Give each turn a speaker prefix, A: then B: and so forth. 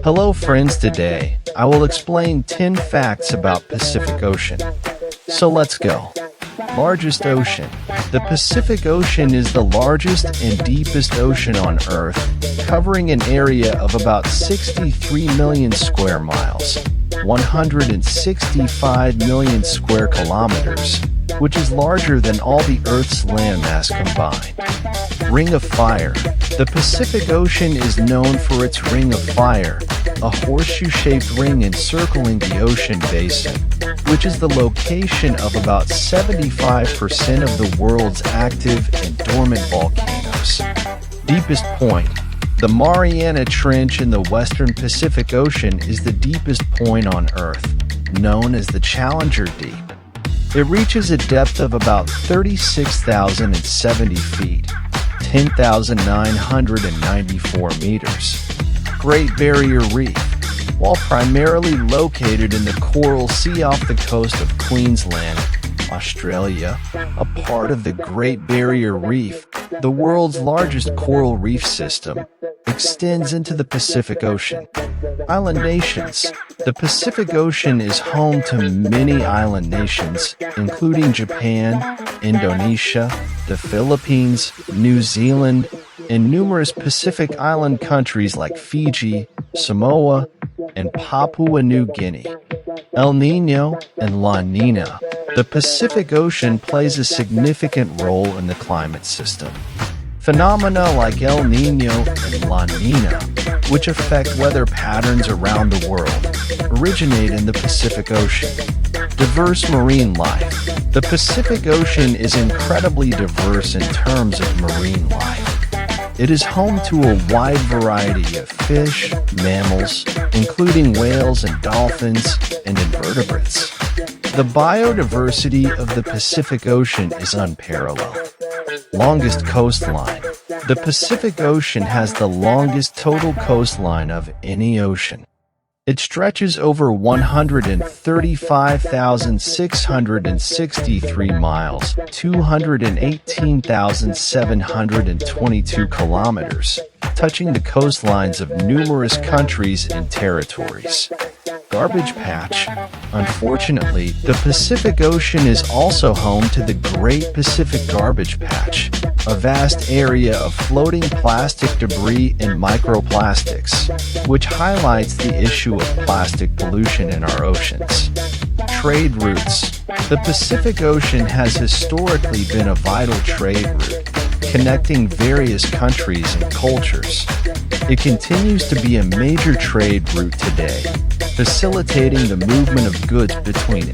A: Hello friends, today I will explain 10 facts about Pacific Ocean. So let's go. Largest ocean. The Pacific Ocean is the largest and deepest ocean on Earth, covering an area of about 63 million square miles, 165 million square kilometers, which is larger than all the Earth's landmass combined. Ring of Fire. The Pacific Ocean is known for its Ring of Fire, a horseshoe-shaped ring encircling the ocean basin, which is the location of about 75% of the world's active and dormant volcanoes. Deepest point. The Mariana Trench in the western Pacific Ocean is the deepest point on Earth, known as the Challenger Deep. It reaches a depth of about 36,070 feet, 10,994 meters. Great Barrier Reef. While primarily located in the Coral Sea off the coast of Queensland, Australia, a part of the Great Barrier Reef, the world's largest coral reef system, extends into the Pacific Ocean. Island nations. The Pacific Ocean is home to many island nations, including Japan, Indonesia, the Philippines, New Zealand, and numerous Pacific Island countries like Fiji, Samoa, and Papua New Guinea. El Niño and La Niña. The Pacific Ocean plays a significant role in the climate system. Phenomena like El Niño and La Niña, which affect weather patterns around the world, originate in the Pacific Ocean. Diverse marine life. The Pacific Ocean is incredibly diverse in terms of marine life. It is home to a wide variety of fish, mammals, including whales and dolphins, and invertebrates. The biodiversity of the Pacific Ocean is unparalleled. Longest coastline. The Pacific Ocean has the longest total coastline of any ocean. It stretches over 135,663 miles, 218,722 kilometers, touching the coastlines of numerous countries and territories. Garbage patch. Unfortunately, the Pacific Ocean is also home to the Great Pacific Garbage Patch, a vast area of floating plastic debris and microplastics, which highlights the issue of plastic pollution in our oceans. Trade routes. The Pacific Ocean has historically been a vital trade route, connecting various countries and cultures. It continues to be a major trade route today, facilitating the movement of goods between